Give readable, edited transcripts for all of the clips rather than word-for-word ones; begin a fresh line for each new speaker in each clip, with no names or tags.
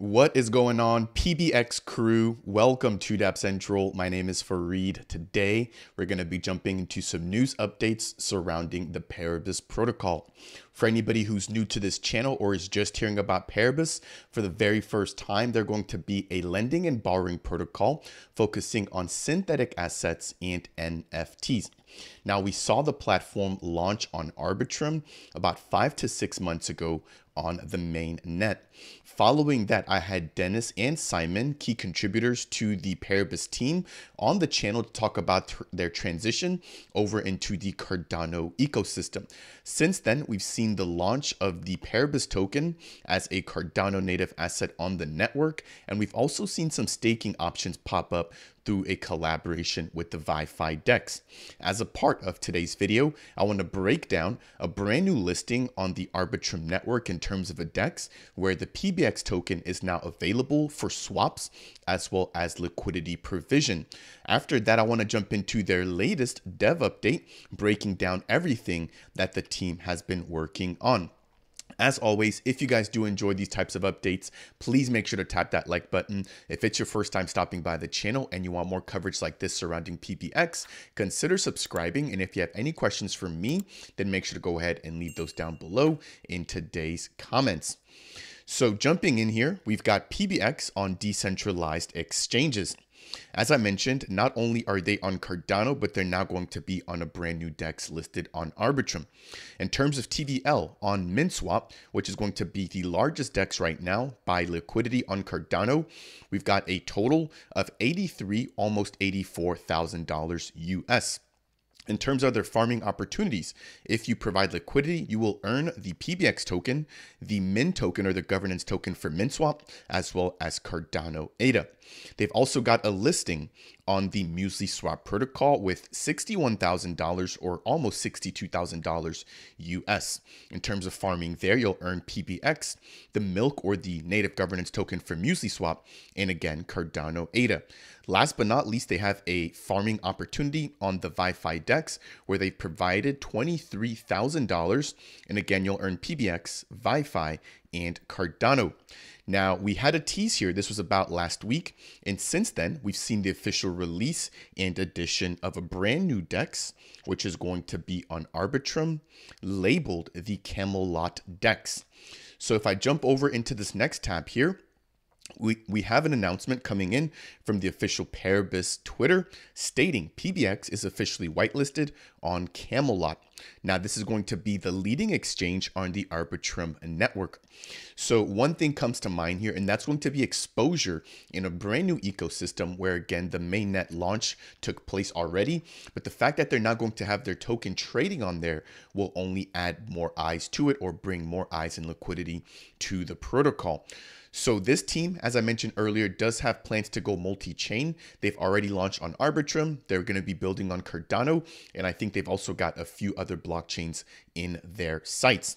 What is going on, PBX crew? Welcome to Dapp Central. My name is Fareed. Today, we're going to be jumping into some news updates surrounding the Paribus protocol. For anybody who's new to this channel or is just hearing about Paribus for the very first time, they're going to be a lending and borrowing protocol focusing on synthetic assets and NFTs. Now, we saw the platform launch on Arbitrum about 5 to 6 months ago on the main net. Following that, I had Dennis and Simon, key contributors to the Paribus team, on the channel to talk about their transition over into the Cardano ecosystem. Since then, we've seen the launch of the Paribus token as a Cardano native asset on the network, and we've also seen some staking options pop up through a collaboration with the Wi-Fi DEX. As a part of today's video, I want to break down a brand new listing on the Arbitrum network in terms of a DEX, where the PBX token is now available for swaps as well as liquidity provision. After that, I want to jump into their latest dev update, breaking down everything that the team has been working on. As always, if you guys do enjoy these types of updates, please make sure to tap that like button. If it's your first time stopping by the channel and you want more coverage like this surrounding PBX, consider subscribing. And if you have any questions for me, then make sure to go ahead and leave those down below in today's comments. So jumping in here, we've got PBX on decentralized exchanges. As I mentioned, not only are they on Cardano, but they're now going to be on a brand new DEX listed on Arbitrum. In terms of TVL on MinSwap, which is going to be the largest DEX right now by liquidity on Cardano, we've got a total of almost $84,000 US. In terms of their farming opportunities, if you provide liquidity, you will earn the PBX token, the Min token or the governance token for MinSwap, as well as Cardano ADA. They've also got a listing on the MuesliSwap protocol with $61,000 or almost $62,000 US. In terms of farming there, you'll earn PBX, the Milk or the native governance token for MuesliSwap, and again, Cardano ADA. Last but not least, they have a farming opportunity on the Wi-Fi DEX where they've provided $23,000. And again, you'll earn PBX, Wi-Fi, and Cardano. Now, we had a tease here. This was about last week. And since then, we've seen the official release and addition of a brand new DEX, which is going to be on Arbitrum, labeled the Camelot DEX. So if I jump over into this next tab here, we have an announcement coming in from the official Paribus Twitter stating PBX is officially whitelisted on Camelot. Now, this is going to be the leading exchange on the Arbitrum network. So one thing comes to mind here, and that's going to be exposure in a brand new ecosystem where, again, the mainnet launch took place already. But the fact that they're now going to have their token trading on there will only add more eyes to it or bring more eyes and liquidity to the protocol. So this team, as I mentioned earlier, does have plans to go multi-chain. They've already launched on Arbitrum. They're going to be building on Cardano. And I think they've also got a few other blockchains in their sights.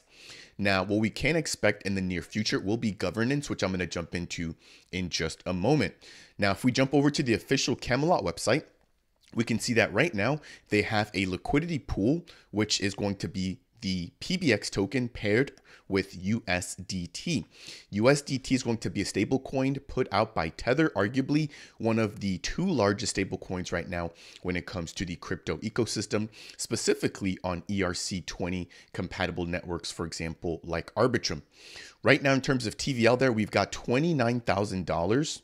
Now, what we can expect in the near future will be governance, which I'm going to jump into in just a moment. Now, if we jump over to the official Camelot website, we can see that right now they have a liquidity pool, which is going to be the PBX token paired with USDT. USDT is going to be a stable coin put out by Tether, arguably one of the two largest stable coins right now when it comes to the crypto ecosystem, specifically on ERC20 compatible networks, for example, like Arbitrum. Right now, in terms of TVL there, we've got $29,000.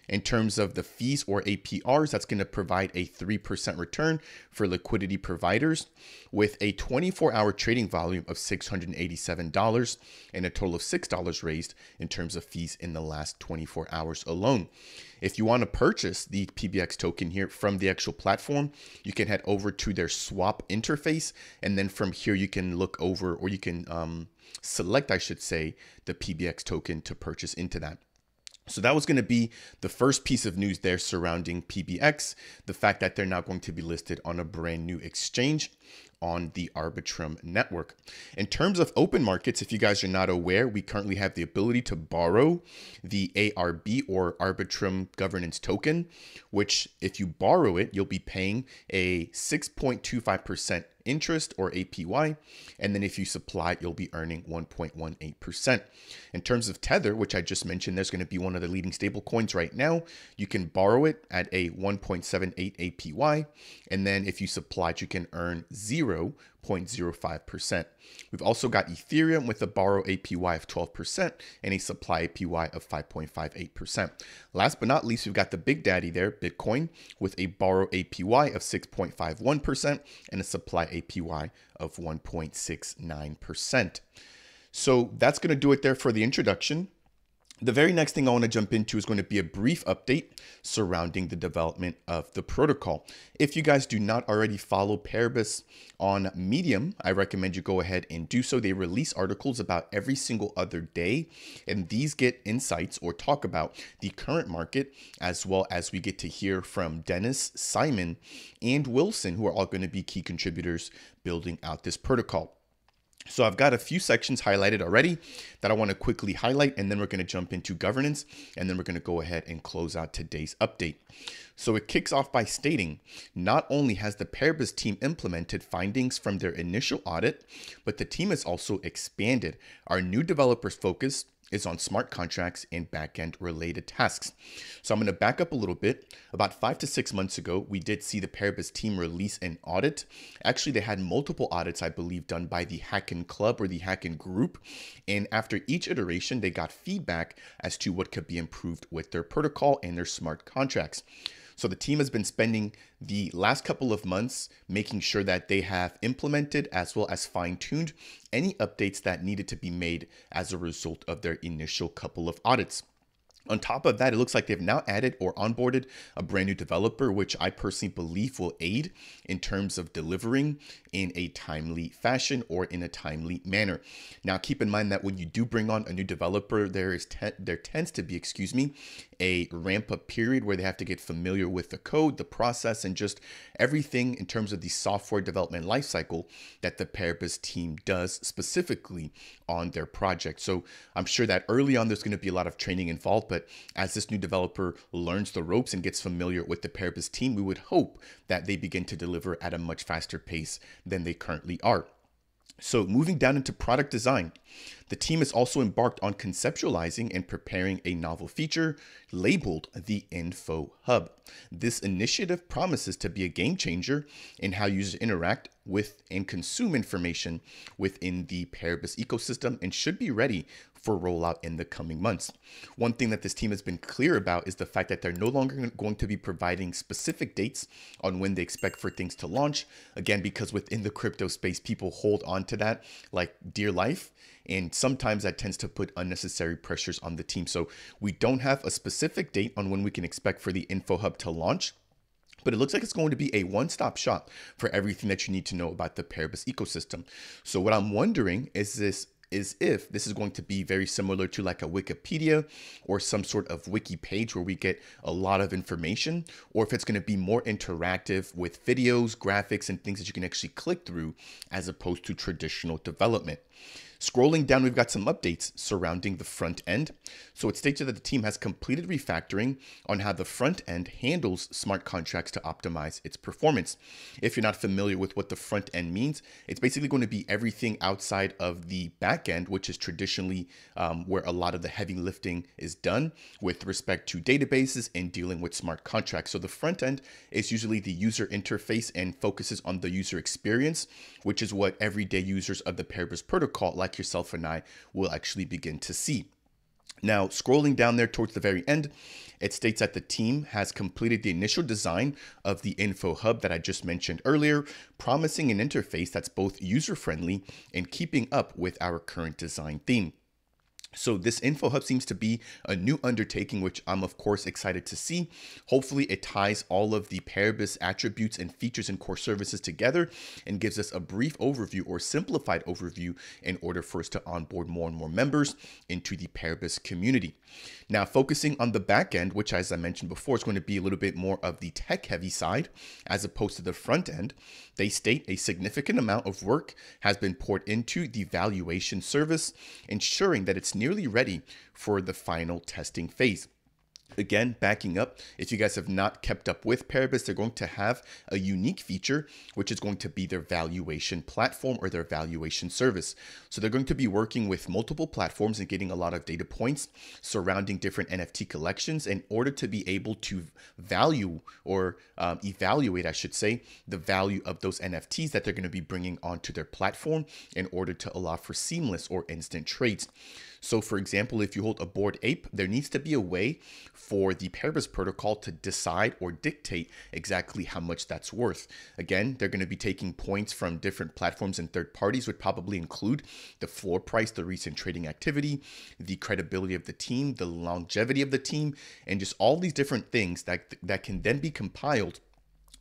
In terms of the fees or APRs, that's going to provide a 3% return for liquidity providers with a 24-hour trading volume of $687 and a total of $6 raised in terms of fees in the last 24 hours alone. If you want to purchase the PBX token here from the actual platform, you can head over to their swap interface. And then from here, you can look over or you can select, I should say, the PBX token to purchase into that. So that was going to be the first piece of news there surrounding PBX, the fact that they're now going to be listed on a brand new exchange on the Arbitrum network. In terms of open markets, if you guys are not aware, we currently have the ability to borrow the ARB or Arbitrum governance token, which if you borrow it, you'll be paying a 6.25% interest or APY. And then if you supply, you'll be earning 1.18%. In terms of Tether, which I just mentioned, there's going to be one of the leading stable coins right now. You can borrow it at a 1.78 APY. And then if you supply it, you can earn 0.05%. We've also got Ethereum with a borrow APY of 12% and a supply APY of 5.58%. Last but not least, we've got the big daddy there, Bitcoin, with a borrow APY of 6.51% and a supply APY of 1.69%. So that's going to do it there for the introduction. The very next thing I want to jump into is going to be a brief update surrounding the development of the protocol. If you guys do not already follow Paribus on Medium, I recommend you go ahead and do so. They release articles about every single other day, and these get insights or talk about the current market, as well as we get to hear from Dennis, Simon, and Wilson, who are all going to be key contributors building out this protocol. So I've got a few sections highlighted already that I want to quickly highlight, and then we're going to jump into governance, and then we're going to go ahead and close out today's update. So it kicks off by stating, not only has the Paribus team implemented findings from their initial audit, but the team has also expanded. Our new developers focus is on smart contracts and backend related tasks. So I'm going to back up a little bit. About 5 to 6 months ago, we did see the Paribus team release an audit. Actually, they had multiple audits, I believe, done by the Hackin Club or the Hackin Group. And after each iteration, they got feedback as to what could be improved with their protocol and their smart contracts. So the team has been spending the last couple of months making sure that they have implemented as well as fine-tuned any updates that needed to be made as a result of their initial couple of audits. On top of that, it looks like they've now added or onboarded a brand new developer, which I personally believe will aid in terms of delivering in a timely fashion or in a timely manner. Now, keep in mind that when you do bring on a new developer, there tends to be, a ramp up period where they have to get familiar with the code, the process, and just everything in terms of the software development lifecycle that the Paribus team does specifically on their project. So I'm sure that early on, there's going to be a lot of training involved, but as this new developer learns the ropes and gets familiar with the Paribus team, we would hope that they begin to deliver at a much faster pace than they currently are. So moving down into product design, the team has also embarked on conceptualizing and preparing a novel feature labeled the Info Hub. This initiative promises to be a game changer in how users interact with and consume information within the Paribus ecosystem and should be ready for rollout in the coming months. One thing that this team has been clear about is the fact that they're no longer going to be providing specific dates on when they expect for things to launch. Again, because within the crypto space, people hold on to that like dear life. And sometimes that tends to put unnecessary pressures on the team. So we don't have a specific date on when we can expect for the Info Hub to launch, but it looks like it's going to be a one-stop shop for everything that you need to know about the Paribus ecosystem. So what I'm wondering is if this is going to be very similar to like a Wikipedia or some sort of wiki page where we get a lot of information, or if it's going to be more interactive with videos, graphics, and things that you can actually click through as opposed to traditional development. Scrolling down, we've got some updates surrounding the front end. So it states that the team has completed refactoring on how the front end handles smart contracts to optimize its performance. If you're not familiar with what the front end means, it's basically going to be everything outside of the back end, which is traditionally where a lot of the heavy lifting is done with respect to databases and dealing with smart contracts. So the front end is usually the user interface and focuses on the user experience, which is what everyday users of the Paribus protocol like yourself and I will actually begin to see. Now, scrolling down there towards the very end, it states that the team has completed the initial design of the Info Hub that I just mentioned earlier, promising an interface that's both user-friendly and keeping up with our current design theme. So this Info Hub seems to be a new undertaking, which I'm of course excited to see. Hopefully it ties all of the Paribus attributes and features and core services together and gives us a brief overview or simplified overview in order for us to onboard more and more members into the Paribus community. Now, focusing on the back end, which as I mentioned before, is going to be a little bit more of the tech heavy side as opposed to the front end. They state a significant amount of work has been poured into the valuation service, ensuring that it's nearly ready for the final testing phase. Again, backing up, if you guys have not kept up with Paribus, they're going to have a unique feature, which is going to be their valuation platform or their valuation service. So they're going to be working with multiple platforms and getting a lot of data points surrounding different NFT collections in order to be able to value or evaluate, I should say, the value of those NFTs that they're going to be bringing onto their platform in order to allow for seamless or instant trades. So for example, if you hold a Bored Ape, there needs to be a way for the Paribus protocol to decide or dictate exactly how much that's worth. Again, they're going to be taking points from different platforms and third parties, would probably include the floor price, the recent trading activity, the credibility of the team, the longevity of the team, and just all these different things that can then be compiled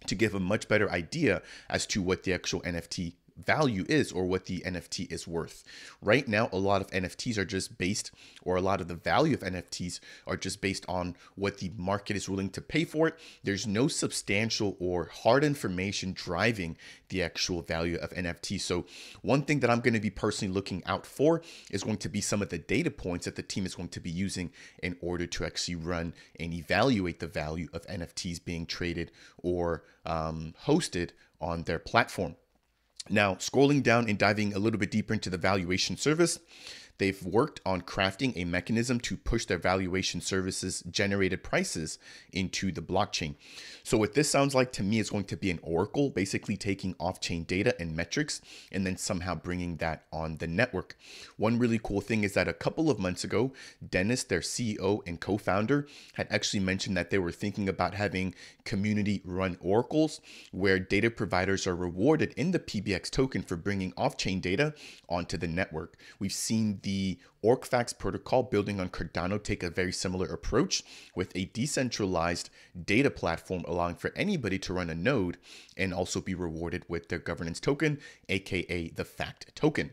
to give a much better idea as to what the actual NFT value is or what the NFT is worth. Right now, a lot of NFTs are just based, or a lot of the value of NFTs are just based on what the market is willing to pay for it. There's no substantial or hard information driving the actual value of NFTs. So one thing that I'm going to be personally looking out for is going to be some of the data points that the team is going to be using in order to actually run and evaluate the value of NFTs being traded or hosted on their platform. Now, scrolling down and diving a little bit deeper into the valuation service, they've worked on crafting a mechanism to push their valuation services generated prices into the blockchain. So what this sounds like to me is going to be an oracle, basically taking off-chain data and metrics and then somehow bringing that on the network. One really cool thing is that a couple of months ago, Dennis, their CEO and co-founder, had actually mentioned that they were thinking about having community-run oracles where data providers are rewarded in the PBX token for bringing off-chain data onto the network. We've seen the OrcFax protocol building on Cardano take a very similar approach with a decentralized data platform allowing for anybody to run a node and also be rewarded with their governance token, aka the FACT token.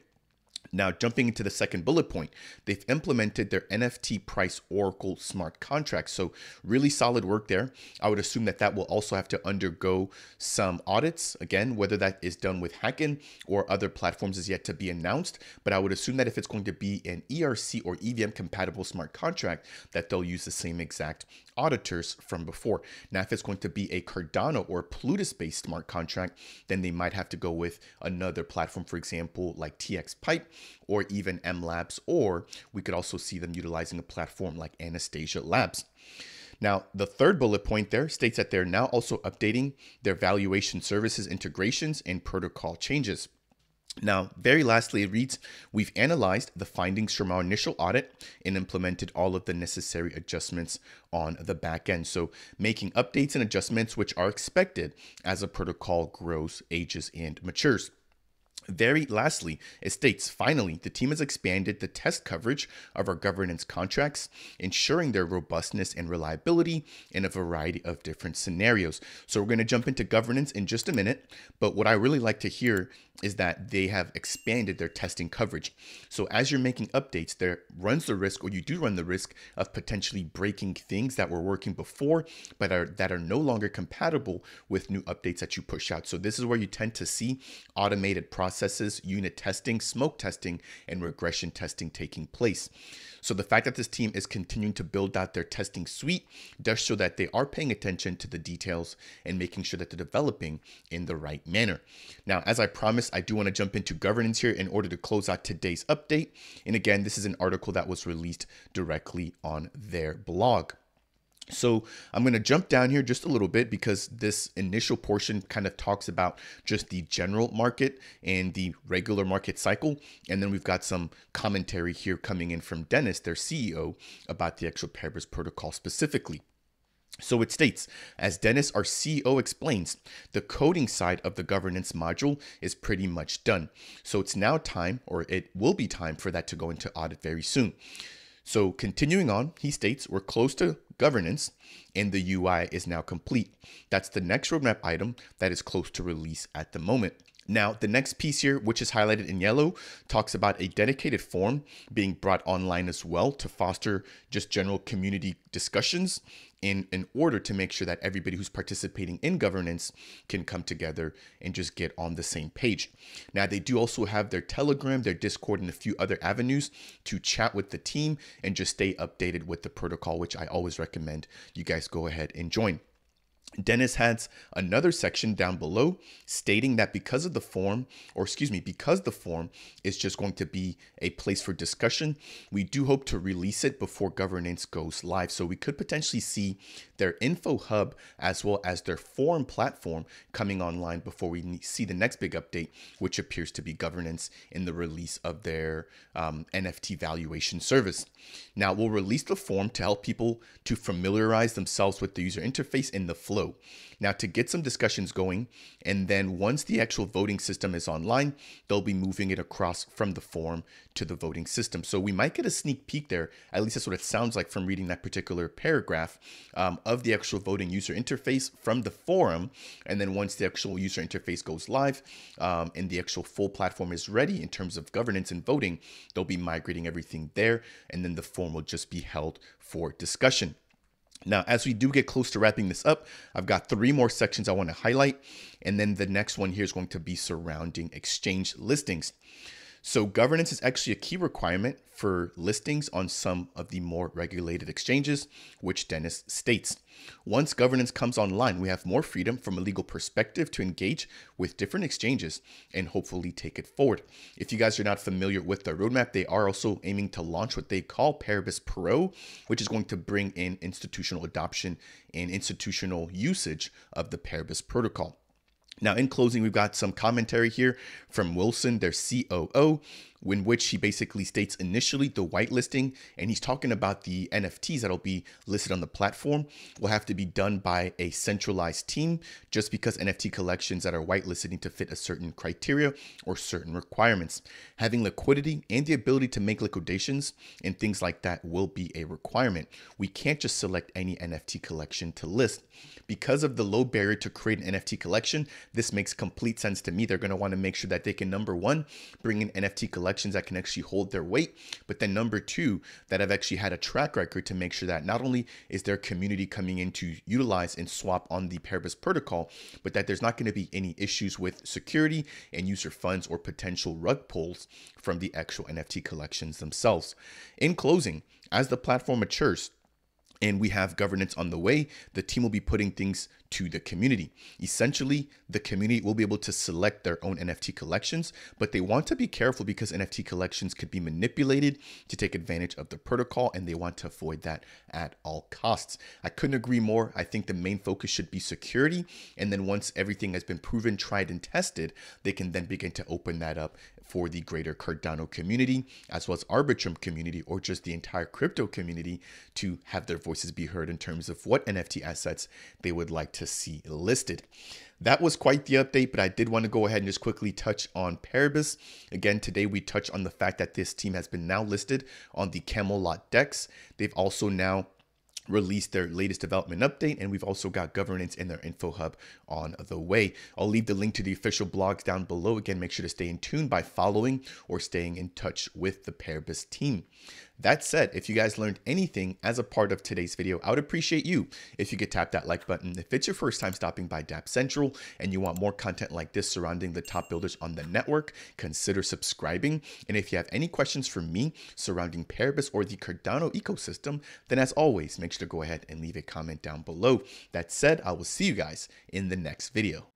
Now, jumping into the second bullet point, they've implemented their NFT price Oracle smart contract. So really solid work there. I would assume that that will also have to undergo some audits. Again, whether that is done with Hacken or other platforms is yet to be announced. But I would assume that if it's going to be an ERC or EVM compatible smart contract, that they'll use the same exact auditors from before. Now, if it's going to be a Cardano or Plutus-based smart contract, then they might have to go with another platform, for example, like TX Pipe or even M Labs, or we could also see them utilizing a platform like Anastasia Labs. Now, the third bullet point there states that they're now also updating their valuation services integrations and protocol changes. Now, very lastly, it reads, we've analyzed the findings from our initial audit and implemented all of the necessary adjustments on the back end. So making updates and adjustments which are expected as a protocol grows, ages, and matures. Very lastly, it states, finally, the team has expanded the test coverage of our governance contracts, ensuring their robustness and reliability in a variety of different scenarios. So we're going to jump into governance in just a minute, but what I really like to hear is that they have expanded their testing coverage. So as you're making updates, there runs the risk, or you do run the risk of potentially breaking things that were working before, but that are no longer compatible with new updates that you push out. So this is where you tend to see automated processes, unit testing, smoke testing, and regression testing taking place. So the fact that this team is continuing to build out their testing suite does show that they are paying attention to the details and making sure that they're developing in the right manner. Now, as I promised, I do want to jump into governance here in order to close out today's update. And again, this is an article that was released directly on their blog. So I'm going to jump down here just a little bit because this initial portion kind of talks about just the general market and the regular market cycle. And then we've got some commentary here coming in from Dennis, their CEO, about the actual Paribus protocol specifically. So it states, as Dennis, our CEO, explains, the coding side of the governance module is pretty much done. So it's now time, or it will be time for that to go into audit very soon. So continuing on, he states, we're close to governance and the UI is now complete. That's the next roadmap item that is close to release at the moment. Now, the next piece here, which is highlighted in yellow, talks about a dedicated forum being brought online as well to foster just general community discussions in order to make sure that everybody who's participating in governance can come together and just get on the same page. Now, they do also have their Telegram, their Discord, and a few other avenues to chat with the team and just stay updated with the protocol, which I always recommend you guys go ahead and join. Dennis has another section down below stating that because the forum is just going to be a place for discussion, we do hope to release it before governance goes live. So we could potentially see their info hub as well as their forum platform coming online before we see the next big update, which appears to be governance in the release of their NFT valuation service. Now, we'll release the forum to help people to familiarize themselves with the user interface and the flow. Now, to get some discussions going, and then once the actual voting system is online, they'll be moving it across from the forum to the voting system. So we might get a sneak peek there, at least that's what it sounds like from reading that particular paragraph, of the actual voting user interface from the forum. And then once the actual user interface goes live and the actual full platform is ready in terms of governance and voting, they'll be migrating everything there, and then the forum will just be held for discussion. Now, as we do get close to wrapping this up, I've got 3 more sections I want to highlight. And then the next one here is going to be surrounding exchange listings. So governance is actually a key requirement for listings on some of the more regulated exchanges, which Dennis states. Once governance comes online, we have more freedom from a legal perspective to engage with different exchanges and hopefully take it forward. If you guys are not familiar with the roadmap, they are also aiming to launch what they call Paribus Pro, which is going to bring in institutional adoption and institutional usage of the Paribus protocol. Now, in closing, we've got some commentary here from Wilson, their COO, in which he basically states initially the whitelisting, and he's talking about the NFTs that'll be listed on the platform will have to be done by a centralized team, just because NFT collections that are whitelisted need to fit a certain criteria or certain requirements. Having liquidity and the ability to make liquidations and things like that will be a requirement. We can't just select any NFT collection to list. Because of the low barrier to create an NFT collection, this makes complete sense to me. They're going to want to make sure that they can, number one, bring in NFT collections that can actually hold their weight, but then number two, that have actually had a track record to make sure that not only is their community coming in to utilize and swap on the Paribus protocol, but that there's not going to be any issues with security and user funds or potential rug pulls from the actual NFT collections themselves. In closing, as the platform matures, and we have governance on the way, the team will be putting things to the community. Essentially, the community will be able to select their own NFT collections, but they want to be careful because NFT collections could be manipulated to take advantage of the protocol, and they want to avoid that at all costs. I couldn't agree more. I think the main focus should be security, and then once everything has been proven, tried, and tested, they can then begin to open that up for the greater Cardano community, as well as Arbitrum community, or just the entire crypto community, to have their voices be heard in terms of what NFT assets they would like to see listed. That was quite the update, but I did want to go ahead and just quickly touch on Paribus. Again, today we touched on the fact that this team has been now listed on the Camelot DEX. They've also now released their latest development update, and we've also got governance in their info hub on the way. I'll leave the link to the official blogs down below. Again, make sure to stay in tune by following or staying in touch with the Paribus team. That said, if you guys learned anything as a part of today's video, I would appreciate you if you could tap that like button. If it's your first time stopping by Dapp Central and you want more content like this surrounding the top builders on the network, consider subscribing. And if you have any questions for me surrounding Paribus or the Cardano ecosystem, then as always, make sure to go ahead and leave a comment down below. That said, I will see you guys in the next video.